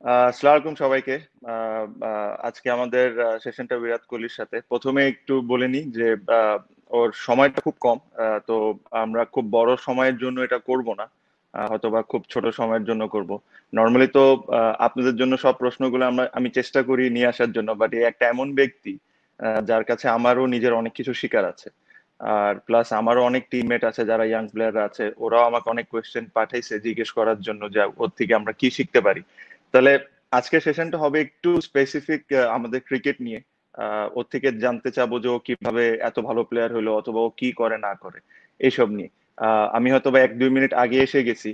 আসসালামু আলাইকুম সবাইকে। আজকে আমাদের সেশনটা বিরাট কোহলির সাথে। প্রথমে একটু বলে নিই যে ওর সময়টা খুব কম। তো আমরা খুব বড় সময়ের জন্য এটা করব না। হয়তোবা খুব ছোট সময়ের জন্য করব। নরমালি তো আপনাদের জন্য সব প্রশ্নগুলো আমি চেষ্টা করি নিয়ে আসার জন্য, বাট এই একটা এমন ব্যক্তি যার কাছে আমারও নিজের অনেক কিছু শিকার আছে। আর প্লাস আমারও অনেক টিমমেট আছে যারা ইয়াং প্লেয়াররা আছে, ওরাও আমাকে অনেক কোয়েশ্চেন পাঠাইছে জিজ্ঞেস করার জন্য যে ওর থেকে আমরা কি শিখতে পারি। তাহলে আজকের সেশনটা হবে একটু স্পেসিফিক আমাদের ক্রিকেট নিয়ে। ওর থেকে জানতে চাবো যে ও কিভাবে এত ভালো প্লেয়ার হলো, অথবা ও কি করে না করে এইসব নিয়ে। আমি হয়তো বা 1-2 মিনিট আগে এসে গেছি,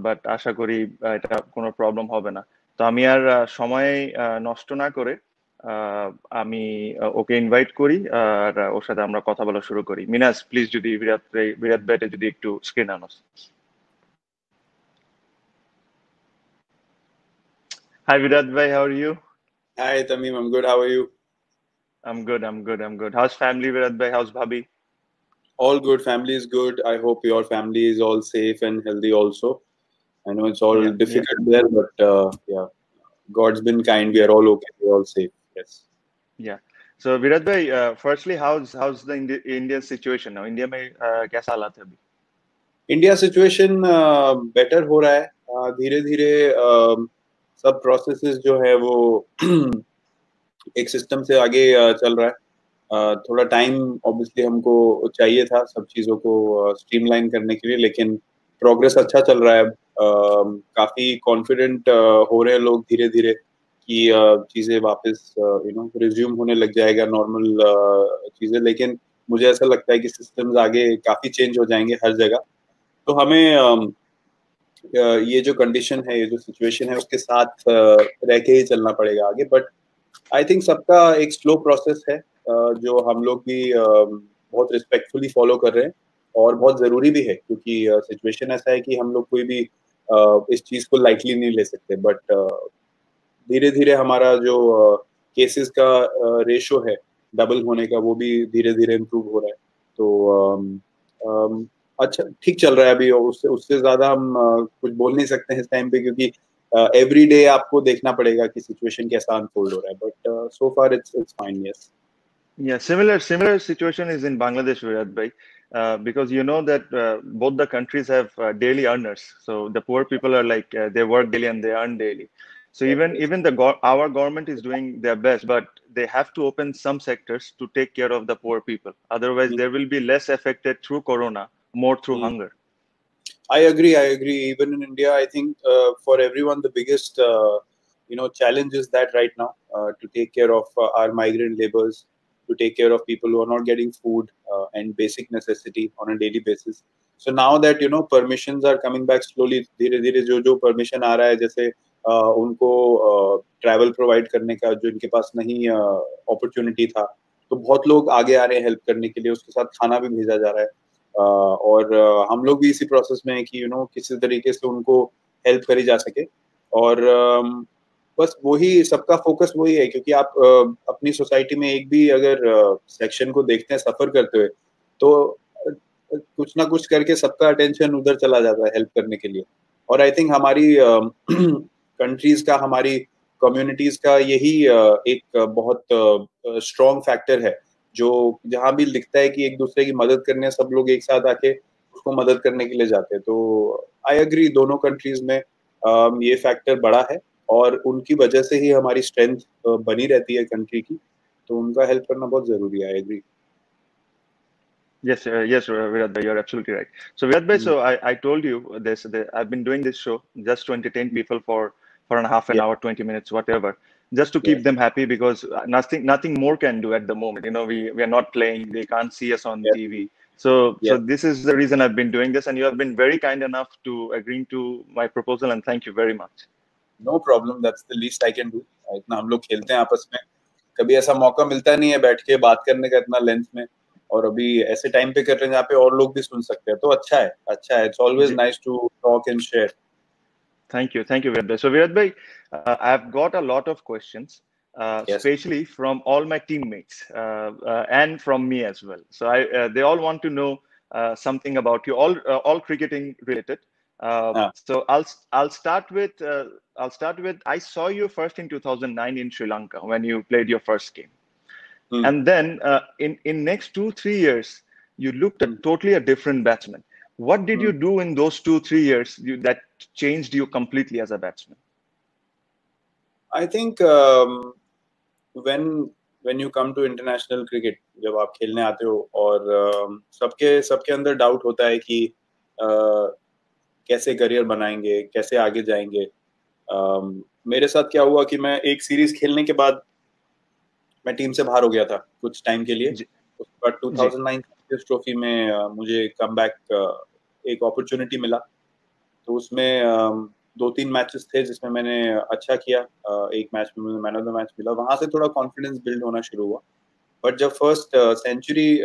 বাট আশা করি এটা কোনো প্রবলেম হবে না। তো আমি আর সময় নষ্ট না করে আহ, আমি ওকে ইনভাইট করি, আর ওর সাথে আমরা কথা বলা শুরু করি। মিনাস, প্লিজ যদি বিরাট ব্যাটে যদি একটু স্ক্রিন আনোস। হাই বিরাট ভাই, how are you? Hi, Tamim. I'm good. How are you? I'm good. How's family, Virat bhai? How's Bhabhi? All good. Family is good. I hope your family is all safe and healthy also. I know it's all Yeah, yeah, difficult there, but yeah, God's been kind. We are all okay. We're all safe. Yes. yeah. So Virat bhai, firstly, how's the Indian situation now? India में कैसा हालात है अभी? India situation better हो रहा है धीरे धीरे सब प्रोसेसेस जो है वो एक सिस्टम से आगे चल रहा है थोड़ा टाइम ऑब्वियसली हमको चाहिए था सब चीज़ों को स्ट्रीमलाइन करने के लिए लेकिन प्रोग्रेस अच्छा चल रहा है काफ़ी कॉन्फिडेंट हो रहे हैं लोग धीरे धीरे कि चीज़ें वापस रिज्यूम होने लग जाएगा नॉर्मल चीज़ें लेकिन मुझे ऐसा लगता है कि सिस्टम्स आगे काफ़ी चेंज हो जाएंगे हर जगह तो हमें ये जो कंडीशन है ये जो सिचुएशन है उसके साथ रह के ही चलना पड़ेगा आगे बट आई थिंक सबका एक स्लो प्रोसेस है जो हम लोग भी बहुत रिस्पेक्टफुली फॉलो कर रहे हैं और बहुत ज़रूरी भी है क्योंकि सिचुएशन ऐसा है कि हम लोग कोई भी इस चीज़ को लाइटली नहीं ले सकते बट धीरे धीरे हमारा जो केसेस का रेशो है डबल होने का वो भी धीरे धीरे इम्प्रूव हो रहा है तो अच्छा ठीक चल रहा है अभी और उससे उससे ज़्यादा हम कुछ बोल नहीं सकते हैं इस टाइम पे क्योंकि एवरी डे आपको देखना पड़ेगा कि सिचुएशन कैसा अनफोल्ड हो रहा है but so far it's fine yes Yeah, similar situation is in Bangladesh, Virat bhai, because you know that both the countries have daily earners. So the poor people are like they work daily and they earn daily. So even our government is doing their best, but they have to open some sectors to take care of the poor people. Otherwise, there will be less affected through corona, more through hunger. I agree. I agree. Even in India, I think for everyone, the biggest challenge is that right now to take care of our migrant laborers, to take care of people who are not getting food and basic necessity on a daily basis. So now that permissions are coming back slowly, धीरे धीरे जो permission आ रहा है जैसे उनको travel provide करने का जो इनके पास नहीं opportunity था, तो बहुत लोग आगे आ रहे हैं help करने के लिए उसके साथ खाना भी भेजा जा रहा है और हम लोग भी इसी प्रोसेस में है कि किसी तरीके से उनको हेल्प करी जा सके और बस वही सबका फोकस वही है क्योंकि आप अपनी सोसाइटी में एक भी अगर सेक्शन को देखते हैं सफर करते हुए तो कुछ ना कुछ करके सबका अटेंशन उधर चला जाता है हेल्प करने के लिए और आई थिंक हमारी कंट्रीज का हमारी कम्युनिटीज का यही एक बहुत स्ट्रॉन्ग फैक्टर है जो जहाँ भी लिखता है कि एक दूसरे की मदद करने सब लोग एक साथ आके उसको मदद करने के लिए जाते हैं तो आई एग्री दोनों कंट्रीज में ये फैक्टर बड़ा है और उनकी वजह से ही हमारी स्ट्रेंथ बनी रहती है कंट्री की तो उनका हेल्प करना बहुत जरूरी है I agree Yes, Virat bhai, you're absolutely right. So Virat bhai, so I told you this. I've been doing this show just to entertain people for a half an yeah hour, 20 minutes, whatever, just to yeah keep them happy because nothing more can do at the moment. We are not playing. They can't see us on yeah TV. So yeah this is the reason I've been doing this, and you have been very kind enough to agreeing to my proposal, and thank you very much. No problem that's the least I can do इतना हम लोग खेलते हैं आपस में कभी ऐसा मौका मिलता नहीं है बैठ के बात करने का इतना लेंथ में और अभी ऐसे टाइम पे कर रहे हैं जहाँ पे और लोग भी सुन सकते हैं तो अच्छा है it's always nice to talk and share Thank you, Virat bhai. So Virat bhai, I've got a lot of questions, yes especially from all my teammates and from me as well. So they all want to know something about you, all cricketing related. So I'll start with I saw you first in 2009 in Sri Lanka when you played your first game, and then in next 2-3 years you looked at totally a different batsman. What did you do in those 2-3 years that changed you completely as a batsman? I think when you come to international cricket, जब आप खेलने आते हो और सबके अंदर doubt होता है कि कैसे करियर बनाएंगे, कैसे आगे जाएंगे. मेरे साथ क्या हुआ कि मैं एक सीरीज खेलने के बाद मैं टीम से बाहर हो गया था कुछ टाइम के लिए. उसके बाद 2009 ट्रॉफी में मुझे कम बैक एक अपॉर्चुनिटी मिला. तो उसमें 2-3 मैचेस थे जिसमें मैंने अच्छा किया. एक मैच में मुझे मैन ऑफ द मैच मिला. वहां से थोड़ा कॉन्फिडेंस बिल्ड होना शुरू हुआ. बट जब फर्स्ट सेंचुरी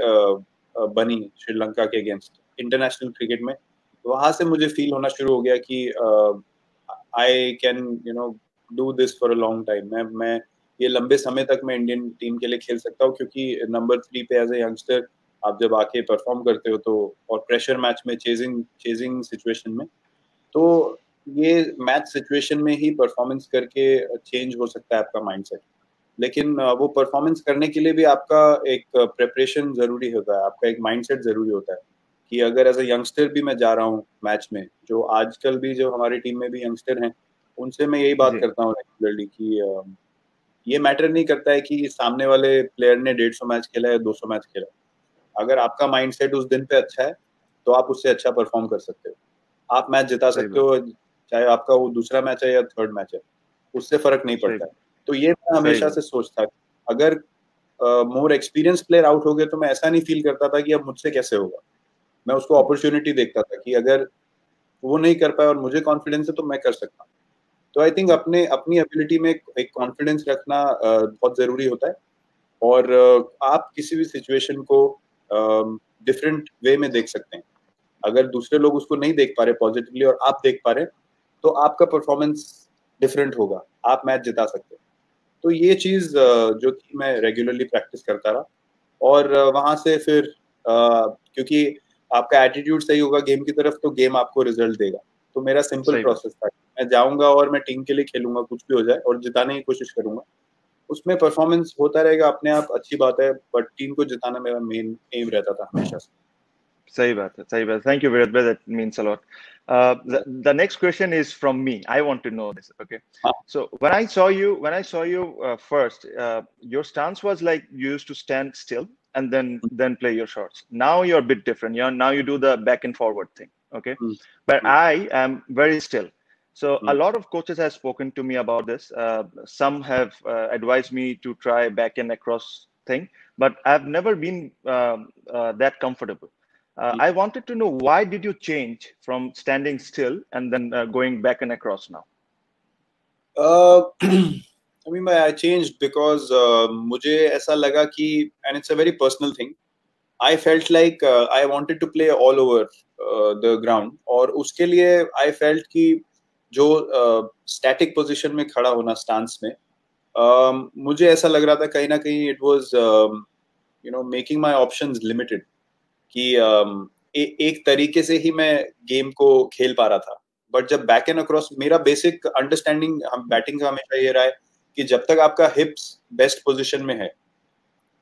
बनी श्रीलंका के अगेंस्ट इंटरनेशनल क्रिकेट में, वहां से मुझे फील होना शुरू हो गया कि I can do this for a long time. मैं ये लंबे समय तक मैं इंडियन टीम के लिए खेल सकता हूँ, क्योंकि नंबर 3 पे एज ए यंगस्टर आप जब आके परफॉर्म करते हो तो, और प्रेशर मैच में चेजिंग सिचुएशन में, तो ये मैच सिचुएशन में ही परफॉर्मेंस करके चेंज हो सकता है आपका माइंडसेट. लेकिन वो परफॉर्मेंस करने के लिए भी आपका एक प्रिपरेशन जरूरी होता है, आपका एक माइंडसेट जरूरी होता है कि अगर एज ए यंगस्टर भी मैं जा रहा हूँ मैच में, जो आजकल भी जो हमारी टीम में भी यंगस्टर हैं उनसे मैं यही बात करता हूँ रेगुलरली कि ये मैटर नहीं करता है कि सामने वाले प्लेयर ने 150 मैच खेला या 200 मैच खेला. अगर आपका माइंडसेट उस दिन पे अच्छा है तो आप उससे अच्छा परफॉर्म कर सकते हो. आप मैच जिता सकते हो, चाहे आपका वो दूसरा मैच है या थर्ड मैच है, उससे फर्क नहीं पड़ता है. तो ये मैं हमेशा से सोचता था. अगर मोर एक्सपीरियंस प्लेयर आउट हो गए तो मैं ऐसा नहीं फील करता था कि अब मुझसे कैसे होगा. मैं उसको अपॉर्चुनिटी देखता था कि अगर वो नहीं कर पाए और मुझे कॉन्फिडेंस है तो मैं कर सकता हूँ. तो आई थिंक अपनी एबिलिटी में एक कॉन्फिडेंस रखना बहुत जरूरी होता है. और आप किसी भी सिचुएशन को डिफरेंट वे में देख सकते हैं. अगर दूसरे लोग उसको नहीं देख पा रहे पॉजिटिवली और आप देख पा रहे, तो आपका परफॉर्मेंस डिफरेंट होगा, आप मैच जिता सकते हैं. तो ये चीज जो थी मैं रेगुलरली प्रैक्टिस करता रहा. और वहां से फिर क्योंकि आपका एटीट्यूड सही होगा गेम की तरफ तो गेम आपको रिजल्ट देगा. तो मेरा सिंपल प्रोसेस था, मैं जाऊंगा और मैं टीम के लिए खेलूंगा, कुछ भी हो जाए, और जिताने की कोशिश करूंगा. उसमें परफॉर्मेंस होता रहेगा अपने आप, अच्छी बात है, बट टीम को जिताना मेरा मेन एम रहता था हमेशा से. सही बात है. Thank you, Virat. That means a lot. The next question is from me. I want to know this. Okay. So when I saw you first, your stance was like you used to stand still and then play your shots. Now you're a bit different. Now you do the back and forward thing. Okay. But I am very still. So a lot of coaches have spoken to me about this. Some have advised me to try back and across thing, but I've never been that comfortable. I wanted to know, why did you change from standing still and then going back and across now? I mean, I changed because मुझे ऐसा लगा कि, and it's a very personal thing, I felt like I wanted to play all over the ground. और उसके लिए I felt कि जो static position में खड़ा होना stance में, मुझे ऐसा लग रहा था कहीं ना कहीं it was making my options limited. कि एक तरीके से ही मैं गेम को खेल पा रहा था. बट जब बैक एंड अक्रॉस, मेरा बेसिक अंडरस्टैंडिंग बैटिंग का हमेशा ये रहा है कि जब तक आपका हिप्स बेस्ट पोजीशन में है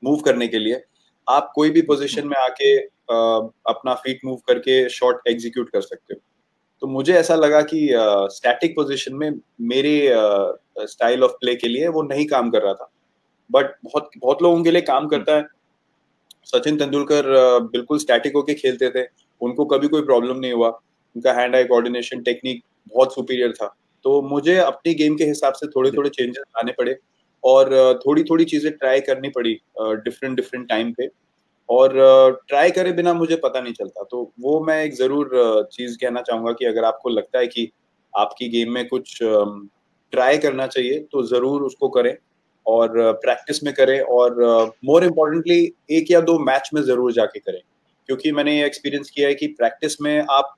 मूव करने के लिए, आप कोई भी पोजीशन में आके अपना फीट मूव करके शॉट एग्जीक्यूट कर सकते हो. तो मुझे ऐसा लगा कि स्टैटिक पोजीशन में मेरे स्टाइल ऑफ प्ले के लिए वो नहीं काम कर रहा था. बट बहुत लोगों के लिए काम करता है. सचिन तेंदुलकर बिल्कुल स्टैटिक होके खेलते थे, उनको कभी कोई प्रॉब्लम नहीं हुआ. उनका हैंड आई कोऑर्डिनेशन टेक्निक बहुत सुपीरियर था. तो मुझे अपनी गेम के हिसाब से थोड़े चेंजेस लाने पड़े और थोड़ी चीजें ट्राई करनी पड़ी डिफरेंट टाइम पे. और ट्राई करे बिना मुझे पता नहीं चलता. तो वो मैं एक जरूर चीज कहना चाहूंगा कि अगर आपको लगता है कि आपकी गेम में कुछ ट्राई करना चाहिए तो जरूर उसको करें और प्रैक्टिस में करें. और मोर इम्पोर्टेंटली 1 या 2 मैच में जरूर जाके करें, क्योंकि मैंने ये एक्सपीरियंस किया है कि प्रैक्टिस में आप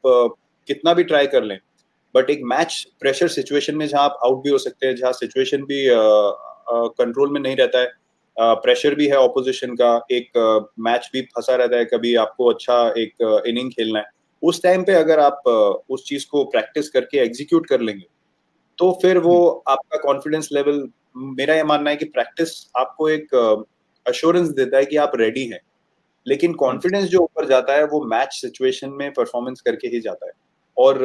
कितना भी ट्राई कर लें, बट एक मैच प्रेशर सिचुएशन में जहां आप आउट भी हो सकते हैं, जहां सिचुएशन भी कंट्रोल में नहीं रहता है, प्रेशर भी है ऑपोजिशन का, एक मैच भी फंसा रहता है, कभी आपको अच्छा एक इनिंग खेलना है, उस टाइम पे अगर आप उस चीज को प्रैक्टिस करके एग्जीक्यूट कर लेंगे तो फिर वो आपका कॉन्फिडेंस लेवल, मेरा ये मानना है कि प्रैक्टिस आपको एक अश्योरेंस देता है कि आप रेडी हैं, लेकिन कॉन्फिडेंस जो ऊपर जाता है वो मैच सिचुएशन में परफॉर्मेंस करके ही जाता है। और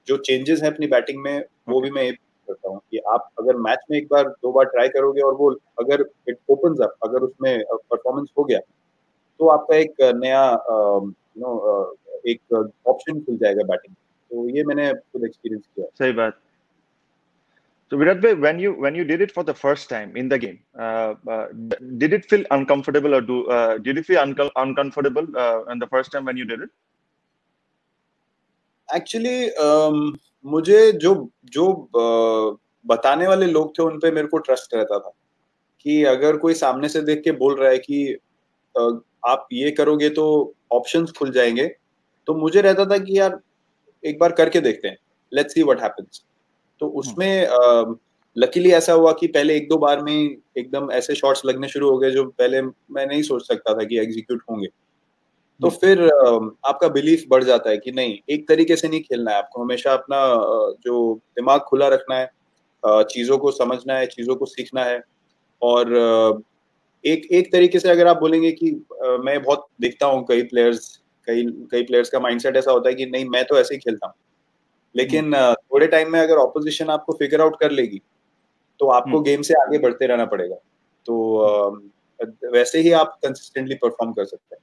जो चेंजेस हैं अपनी बैटिंग में वो भी मैं करता हूँ कि आप अगर मैच में एक बार दो बार ट्राई करोगे और वो अगर इट ओपन्स अप, अगर उसमें परफॉर्मेंस हो गया तो आपका एक नया एक ऑप्शन खुल जाएगा बैटिंग। तो ये मैंने खुद एक्सपीरियंस किया। सही बात। So Virat bhai, when you did it for the first time in the game, did it feel uncomfortable, or did you feel uncomfortable in the first time when you did it? Actually मुझे जो जो बताने वाले लोग थे उन पे मेरे को ट्रस्ट रहता था कि अगर कोई सामने से देख के बोल रहा है कि आप ये करोगे तो ऑप्शंस खुल जाएंगे, तो मुझे रहता था कि यार एक बार करके देखते हैं, लेट्स सी व्हाट हैपेंस। तो उसमें लकीली ऐसा हुआ कि पहले एक दो बार में एकदम ऐसे शॉट्स लगने शुरू हो गए जो पहले मैं नहीं सोच सकता था कि एग्जीक्यूट होंगे। तो फिर आपका बिलीफ बढ़ जाता है कि नहीं, एक तरीके से नहीं खेलना है, आपको हमेशा अपना जो दिमाग खुला रखना है, चीजों को समझना है, चीजों को सीखना है। और एक एक तरीके से अगर आप बोलेंगे कि मैं बहुत देखता हूँ कई कई प्लेयर्स का माइंडसेट ऐसा होता है कि नहीं मैं तो ऐसे ही खेलता हूँ, लेकिन थोड़े टाइम में अगर ऑपोजिशन आपको फिगर आउट कर लेगी तो आपको गेम से आगे बढ़ते रहना पड़ेगा। तो वैसे ही आप कंसिस्टेंटली परफॉर्म कर सकते हैं।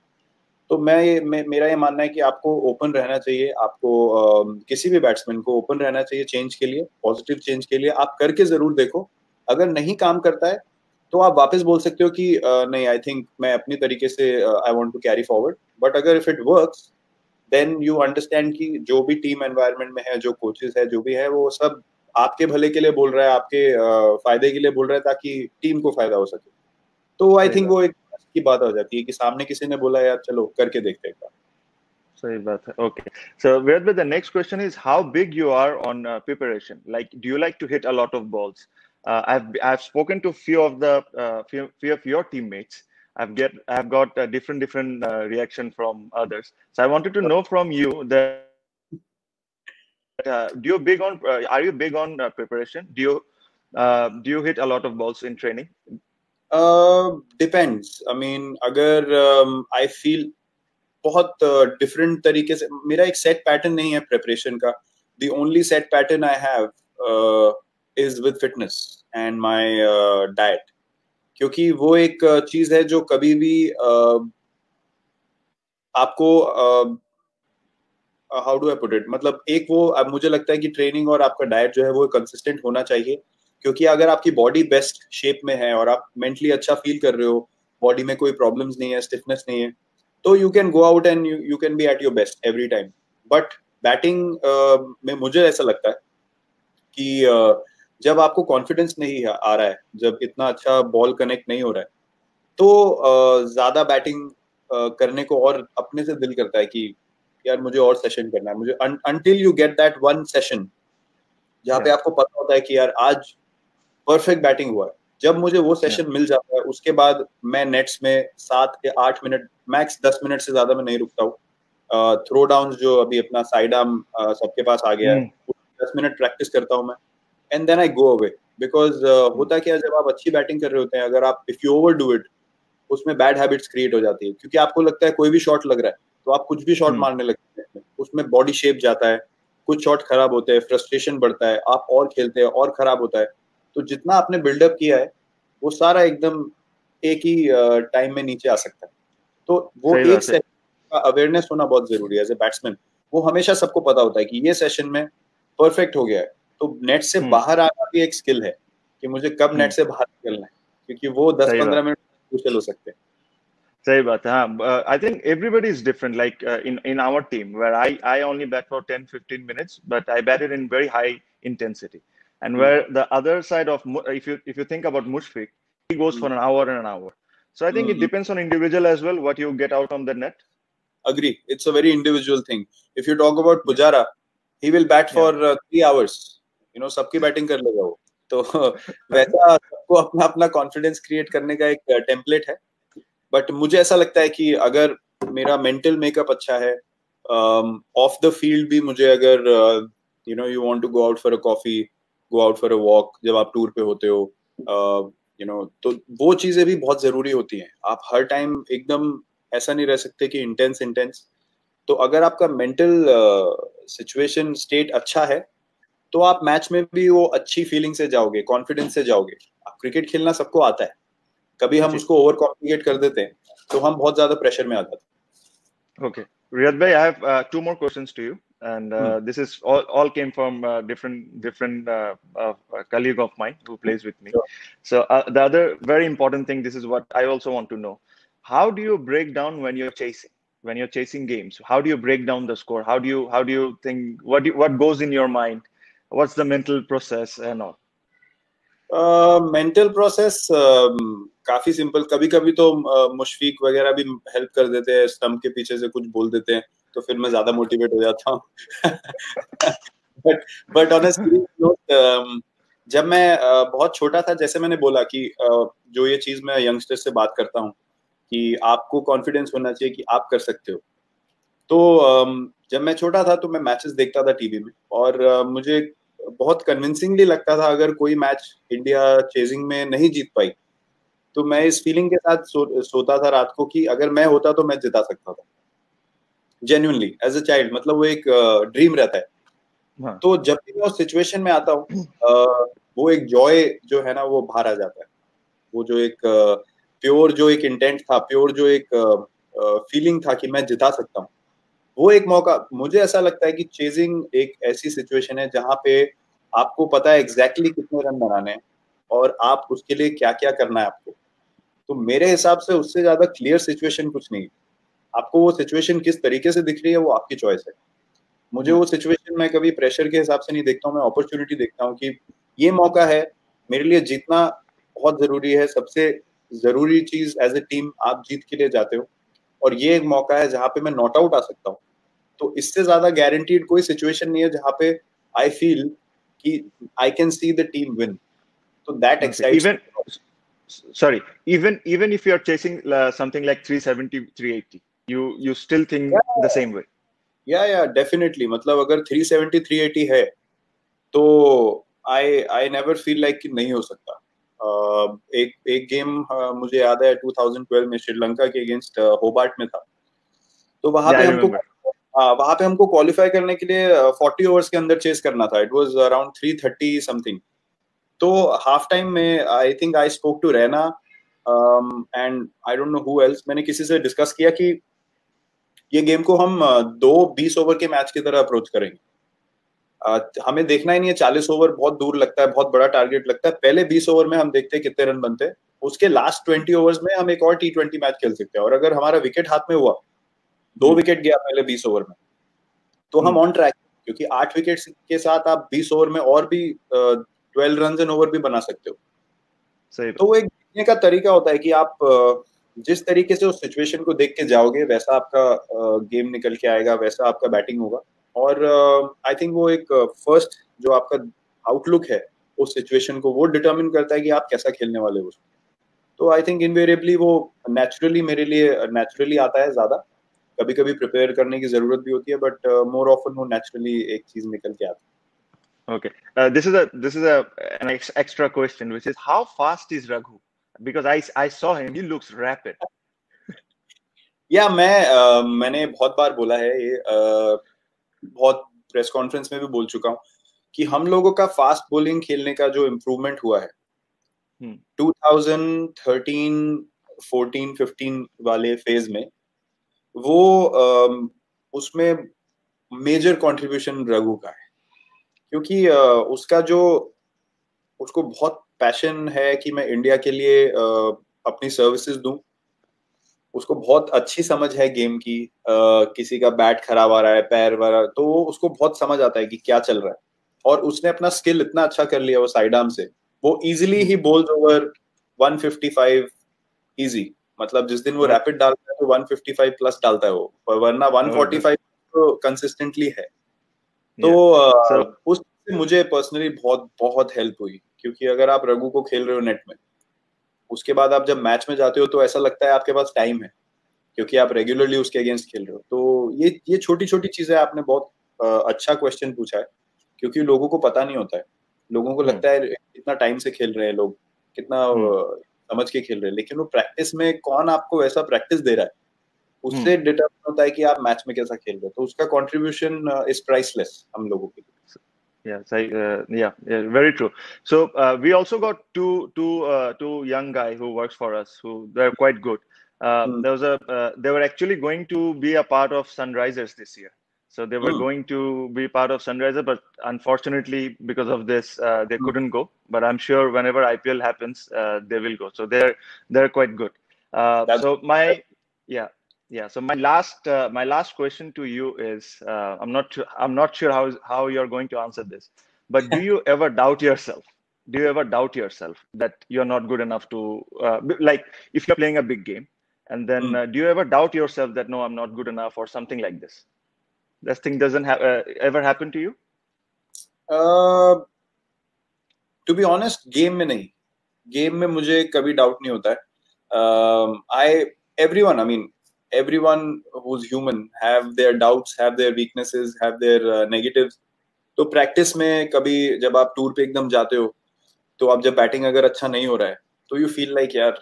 तो मेरा ये मानना है कि आपको ओपन रहना चाहिए, आपको किसी भी बैट्समैन को ओपन रहना चाहिए चेंज के लिए, पॉजिटिव चेंज के लिए। आप करके जरूर देखो, अगर नहीं काम करता है तो आप वापस बोल सकते हो कि नहीं, आई थिंक मैं अपनी तरीके से I want to carry forward. But अगर if it works then you understand कि जो भी टीम एनवायरनमेंट में है, जो कोचेस है, जो भी है, वो सब आपके भले के लिए बोल रहा है, आपके फायदे के लिए बोल रहा है, ताकि टीम को फायदा हो सके। तो आई थिंक वो एक की बात हो जाती है कि सामने किसी ने बोला यार चलो करके देखते हैं एक बार। सही बात है। Okay. So Virat bhai, the next question is how big you are on preparation. Like, do you like to hit a lot of balls? I've spoken to few of the few of your teammates. I've got different reaction from others. So I wanted to know from you that do you big on are you big on preparation? Do you hit a lot of balls in training? Depends. I mean अगर I feel बहुत different तरीके से, मेरा एक set pattern नहीं है preparation का। The only set pattern I have is with fitness and my diet, क्योंकि वो एक चीज है जो कभी भी आपको how do I put it, मतलब एक वो मुझे लगता है कि ट्रेनिंग और आपका डाइट जो है वो कंसिस्टेंट होना चाहिए। क्योंकि अगर आपकी बॉडी बेस्ट शेप में है और आप मेंटली अच्छा फील कर रहे हो, बॉडी में कोई प्रॉब्लम्स नहीं है, स्टिफनेस नहीं है, तो you can go out and you can be at your best every time. But batting में मुझे ऐसा लगता है कि जब आपको कॉन्फिडेंस नहीं आ रहा है, जब इतना अच्छा बॉल कनेक्ट नहीं हो रहा है, तो ज्यादा बैटिंग करने को और अपने से दिल करता है कि यार मुझे और सेशन करना है। मुझे until you get that one session जहाँ पे आपको पता होता है कि यार आज परफेक्ट बैटिंग हुआ है, जब मुझे वो सेशन मिल जाता है उसके बाद मैं नेट्स में 7 या 8 मिनट, मैक्स 10 मिनट से ज्यादा मैं नहीं रुकता हूँ। थ्रो डाउन जो अभी अपना साइड आर्म सबके पास आ गया है, 10 मिनट प्रैक्टिस करता हूँ मैं, and then I go away. Because होता क्या है, जब आप अच्छी बैटिंग कर रहे होते हैं, अगर आप if you over do it, उसमें बैड हैबिट्स क्रिएट हो जाती है। क्योंकि आपको लगता है कोई भी शॉट लग रहा है तो आप कुछ भी शॉट मारने लगते हैं, उसमें बॉडी शेप जाता है, कुछ शॉट खराब होते हैं, फ्रस्ट्रेशन बढ़ता है, आप और खेलते हैं और खराब होता है। तो जितना आपने बिल्डअप किया है वो सारा एकदम एक ही टाइम में नीचे आ सकता है। तो वो एक सेशन का अवेयरनेस होना बहुत जरूरी है एज ए बैट्समैन। वो हमेशा सबको पता होता है कि ये सेशन में परफेक्ट हो गया है, तो नेट से बाहर आना भी एक स्किल है कि मुझे कब नेट से बाहर निकलना है, क्योंकि वो 10-15 मिनट मुश्किल हो सकते हैं। सही बात है। हाँ, I think everybody is different. Like in our team, where I only bat for 10-15 minutes, but I bat it in very high intensity. And where the other side of, if you think about Mushfiq, he goes for an hour and an hour. So I think it depends on individual as well what you get out on the net. Agree. It's a very individual thing. If you talk about Pujara, he will bat for 3 hours. You know, सबकी batting कर लेगा वो। तो वैसा सबको अपना अपना confidence create करने का एक टेम्पलेट है। बट मुझे ऐसा लगता है कि अगर मेरा मेंटल मेकअप अच्छा है, ऑफ द फील्ड भी मुझे अगर you know you want to go out for a coffee, go out for a walk, जब आप टूर पे होते हो, यू नो, तो वो चीजें भी बहुत जरूरी होती हैं. आप हर टाइम एकदम ऐसा नहीं रह सकते कि इंटेंस इंटेंस. तो अगर आपका मेंटल सिचुएशन स्टेट अच्छा है तो आप मैच में भी वो अच्छी फीलिंग से जाओगे, कॉन्फिडेंस से जाओगे. आप क्रिकेट खेलना सबको आता है, कभी हम जी. उसको ओवर कॉम्प्लिकेट कर देते हैं तो हम बहुत ज्यादा प्रेशर में आ जाते Okay. Riyad bhai, I have two more questions to you, and हैं. this is all came from different colleague of mine who plays with me. Sure. So the other very important thing, this is what I also want to know. How do you break down when you're chasing? When you're chasing games, how do you break down the score? How do you think? What goes in your mind? What's the mental process and all? Mental process काफी simple. कभी कभी तो मुशफीक वगैरह भी help कर देते हैं, stump के पीछे से कुछ बोल देते हैं तो फिर मैं ज्यादा मोटिवेट हो जाता हूँ. But on a serious note, जब मैं बहुत छोटा था, जैसे मैंने बोला कि जो ये चीज मैं यंगस्टर से बात करता हूँ कि आपको कॉन्फिडेंस होना चाहिए कि आप कर सकते हो. तो जब मैं छोटा था तो मैं मैचेस देखता था टीवी में, और मुझे बहुत कन्विंसिंगली लगता था अगर कोई मैच इंडिया चेजिंग में नहीं जीत पाई तो मैं इस फीलिंग के साथ सोता था रात को कि अगर मैं होता तो मैं जिता सकता था. जेन्युइनली एज अ चाइल्ड, मतलब वो एक ड्रीम रहता है. हाँ. तो जब भी मैं उस सिचुएशन में आता हूँ, वो एक जॉय जो है ना वो बाहर आ जाता है. वो जो एक प्योर जो एक इंटेंट था, प्योर जो एक फीलिंग था कि मैं जिता सकता हूँ, वो एक मौका. मुझे ऐसा लगता है कि चेजिंग एक ऐसी सिचुएशन है जहां पे आपको पता है एग्जैक्टली कितने रन बनाने हैं और आप उसके लिए क्या क्या करना है आपको. तो मेरे हिसाब से उससे ज्यादा क्लियर सिचुएशन कुछ नहीं है. आपको वो सिचुएशन किस तरीके से दिख रही है वो आपकी चॉइस है. मुझे वो सिचुएशन में कभी प्रेशर के हिसाब से नहीं देखता हूँ, मैं अपॉर्चुनिटी देखता हूँ कि ये मौका है मेरे लिए. जीतना बहुत जरूरी है. सबसे जरूरी चीज एज ए टीम आप जीत के लिए जाते हो, और ये एक मौका है जहाँ पे मैं नॉट आउट आ सकता हूँ. तो इससे ज्यादा गारंटीड कोई सिचुएशन नहीं है जहाँ पे आई फील कि I can see the team win. तो that Okay. Excites. Sorry, even if you're chasing something like 370, 380, you still think the same way. या डेफिनेटली. मतलब अगर 370 380 है तो आई नेवर फील लाइक कि नहीं हो सकता. एक गेम मुझे याद है 2012 में श्रीलंका के अगेंस्ट होबार्ट में था. तो Yeah, I remember. वहां पे हमको क्वालिफाई करने के लिए 40 ओवर्स के अंदर चेस करना था. It was around 330 something. तो हाफ टाइम में I think I spoke to Raina and I don't know who else. मैंने किसी से डिस्कस किया कि ये गेम को हम दो 20 ओवर के मैच की तरह अप्रोच करेंगे. हमें देखना ही नहीं है 40 ओवर बहुत दूर लगता है, बहुत बड़ा टारगेट लगता है. पहले 20 ओवर में हम देखते हैं कितने रन बनते हैं. उसके लास्ट 20 ओवर्स में हम एक और T20 मैच खेल सकते हैं. और अगर हमारा विकेट हाथ में हुआ, 2 विकेट गया पहले 20 ओवर में, तो हम ऑन ट्रैक. क्योंकि 8 विकेट के साथ आप 20 ओवर में और भी 12 रन एन ओवर भी बना सकते हो. सही तो वो एक देखने का तरीका होता है कि आप जिस तरीके से उस सिचुएशन को देख के जाओगे वैसा आपका गेम निकल के आएगा, वैसा आपका बैटिंग होगा. और आई थिंक वो एक फर्स्ट जो आपका आउटलुक है उस सिचुएशन को, वो डिटरमिन करता है कि आप कैसा खेलने वाले हो. तो आई थिंक इनवेरिएबली वो नेचुरली मेरे लिए नेचुरली आता है ज्यादा. कभी कभी प्रिपेयर करने की जरूरत भी होती है, बट मोर ऑफन वो नेचुरली एक चीज निकल के आती है. Okay. This is an extra question, which is how fast is Raghu? Because I saw him. He looks rapid. या मैंने बहुत बार बोला है ये, बहुत प्रेस कॉन्फ्रेंस में भी बोल चुका हूँ कि हम लोगों का फास्ट बॉलिंग खेलने का जो इम्प्रूवमेंट हुआ है 2013, 14, 15 वाले फेज में, वो उसमें मेजर कंट्रीब्यूशन रघु का है. क्योंकि उसको बहुत पैशन है कि मैं इंडिया के लिए अपनी सर्विसेज दूं. उसको बहुत अच्छी समझ है गेम की. किसी का बैट खराब आ रहा है, पैर वाला, तो उसको बहुत समझ आता है कि क्या चल रहा है. और उसने अपना स्किल इतना अच्छा कर लिया वो साइड आर्म से, वो इजीली ही बोल्स ओवर 155 इजी. मतलब जिस दिन वो रैपिड डालता है तो 155 प्लस डालता है वो, वरना 145 तो कंसिस्टेंटली है. तो उससे मुझे पर्सनली बहुत बहुत हेल्प हुई. क्योंकि अगर आप रघु को खेल रहे हो नेट में, उसके बाद आप जब मैच में जाते हो तो ऐसा लगता है आपके पास टाइम है. क्योंकि आप रेगुलरली उसके अगेंस्ट खेल रहे हो। तो ये छोटी छोटी चीजें आपने बहुत अच्छा क्वेश्चन पूछा है, क्योंकि लोगों को पता नहीं होता है। लोगों को लगता है इतना टाइम से खेल रहे हैं लोग, कितना समझ के खेल रहे हैं, लेकिन वो प्रैक्टिस में कौन आपको वैसा प्रैक्टिस दे रहा है उससे डिटरमाइन होता है कि आप मैच में कैसा खेल रहे हो। तो उसका कंट्रीब्यूशन इज प्राइसलेस हम लोगों के लिए। Yeah, very true. So we also got two young guy who works for us who they're quite good. They were actually going to be a part of Sunrisers this year. So they were going to be part of Sunrisers, but unfortunately because of this they couldn't go. But I'm sure whenever IPL happens, they will go. So they're quite good. So so my last question to you is I'm not sure how you're going to answer this, but do you ever doubt yourself? Do you ever doubt yourself that you're not good enough to like if you're playing a big game and then do you ever doubt yourself that no, I'm not good enough or something like this? This thing doesn't ever happen to you? To be honest game में नहीं, game में मुझे कभी doubt नहीं होता है। everyone who's human have their doubts, have their weaknesses, have their negatives. तो practice में कभी जब आप टूर पे एकदम जाते हो तो आप जब बैटिंग अगर अच्छा नहीं हो रहा है तो यू फील लाइक यार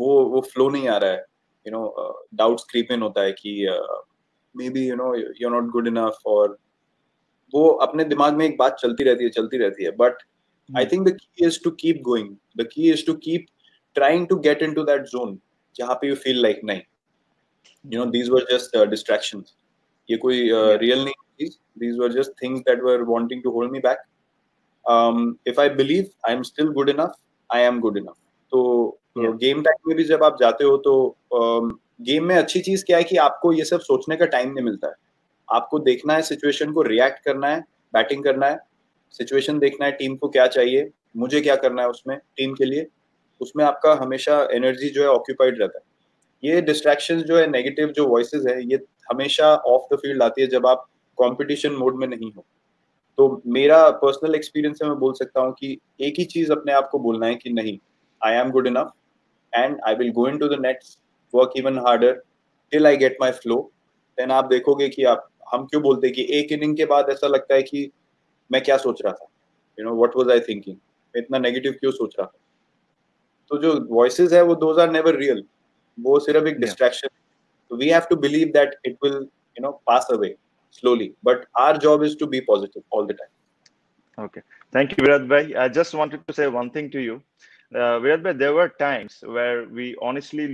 वो फ्लो नहीं आ रहा है, you know doubts creep in होता है कि maybe you know you are not good enough, और वो अपने दिमाग में एक बात चलती रहती है। But I think the key is to keep going, the key is to keep trying to get into that zone जहाँ पे यू फील लाइक नहीं, you know these were just distractions, ये कोई रियल नहीं थी, these were just things that were wanting to hold me back. If I believe I am still good enough, I am good enough. तो game time में भी जब आप जाते हो तो गेम में अच्छी चीज क्या है कि आपको ये सब सोचने का टाइम नहीं मिलता है। आपको देखना है सिचुएशन को, रिएक्ट करना है, बैटिंग करना है, सिचुएशन देखना है, टीम को क्या चाहिए, मुझे क्या करना है उसमें टीम के लिए, उसमें आपका हमेशा एनर्जी जो है ऑक्यूपाइड रहता है। ये डिस्ट्रैक्शंस जो है, नेगेटिव जो वॉइसेस है, ये हमेशा ऑफ द फील्ड आती है जब आप कंपटीशन मोड में नहीं हो। तो मेरा पर्सनल एक्सपीरियंस है, मैं बोल सकता हूँ कि एक ही चीज अपने आप को बोलना है कि नहीं, I am good enough and I will go into the nets, work even harder till I get my flow. देन आप देखोगे कि हम क्यों बोलते हैं कि एक इनिंग के बाद ऐसा लगता है कि मैं क्या सोच रहा था, you know what was I thinking, मैं इतना नेगेटिव क्यों सोच रहा था। तो जो वॉइसेस है वो दोज आर नेवर रियल, वो सिर्फ एक distraction. So we have to believe that it will, you know, pass away slowly. But our job is to be positive all the time. Okay. Thank you, Virat Bhai. I just wanted to say one thing to you. Virat Bhai, there were times where we honestly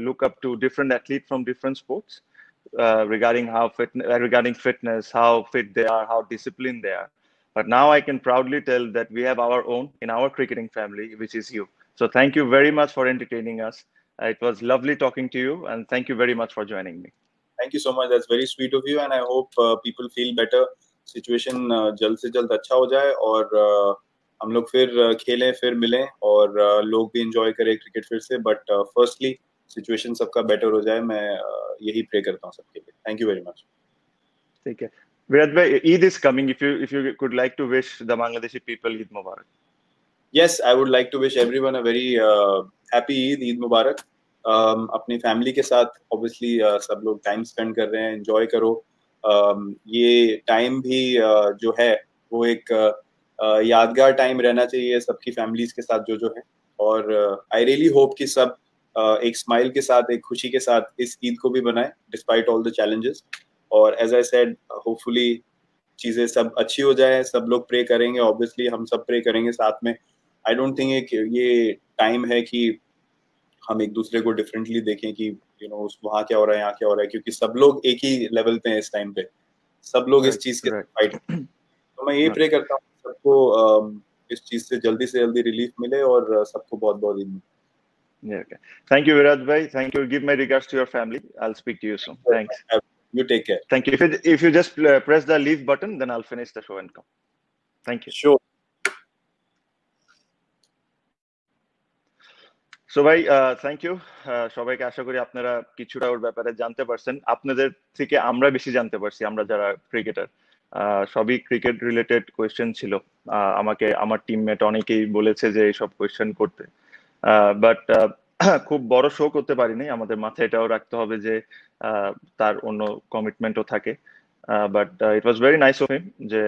look up to different athletes from different sports regarding regarding fitness, how fit they are, how disciplined they are. But now I can proudly tell that we have our own in our cricketing family, which is you. So thank you very much for entertaining us. It was lovely talking to you, and thank you very much for joining me. Thank you so much. That's very sweet of you, and I hope people feel better. Situation जल्द से जल्द अच्छा हो जाए और हम लोग फिर खेलें, फिर मिलें और लोग भी enjoy करें क्रिकेट फिर से। But firstly, situation सबका better हो जाए, मैं यही pray करता हूँ सबके लिए। Thank you very much. ठीक है, Virat bhai, Eid is coming. If you could like to wish the Bangladeshi people Eid Mubarak. Yes, I would like to wish everyone a very happy Eid Mubarak. अपनी family के साथ obviously सब लोग time spend कर रहे हैं, enjoy करो। ये टाइम भी जो है वो एक यादगार टाइम रहना चाहिए सबकी फैमिलीज के साथ जो है। और आई रियली होप कि सब एक स्माइल के साथ, एक खुशी के साथ इस ईद को भी बनाए डिस्पाइट ऑल द चैलेंजेस। और एज आई सेड, होपफुली चीजें सब अच्छी हो जाए, सब लोग प्रे करेंगे, ऑब्वियसली हम सब प्रे करेंगे साथ में। आई डोंट थिंक ये टाइम है कि हम एक दूसरे को डिफरेंटली देखें कि यू नो वहाँ क्या हो रहा है, यहाँ क्या हो रहा है, क्योंकि सब लोग एक ही लेवल पे हैं इस टाइम पे, सब लोग इस चीज के फाइट। तो मैं ये प्रे करता हूँ सबको इस चीज से जल्दी रिलीफ मिले और सबको बहुत बहुत ईद मिले। Yeah, okay. Thank you, Virat bhai. Thank you. Give my regards to your family. I'll speak to you soon. Thanks. You take care. Thank you. If you just press the leave button, then I'll finish the show and come. Thank you. Sure. So ভাই, thank you. সবাইকে আশা করি আপনারা কিছুটা ওর ব্যাপারে জানতে পারছেন। আপনাদের থেকে আমরা বেশি জানতে পারছি, আমরা যারা ক্রিকেটার। সবই ক্রিকেট রিলেটেড কোয়েশ্চেন ছিল। আমাকে আমার টিমমেট অনেকেই বলেছে যে এইসব কোয়েশ্চেন করতে। বাট খুব বড় শো করতে পারিনি, আমাদের মাথায় এটাও রাখতে হবে যে তার অন্য কমিটমেন্টও থাকে। But it was very nice of him যে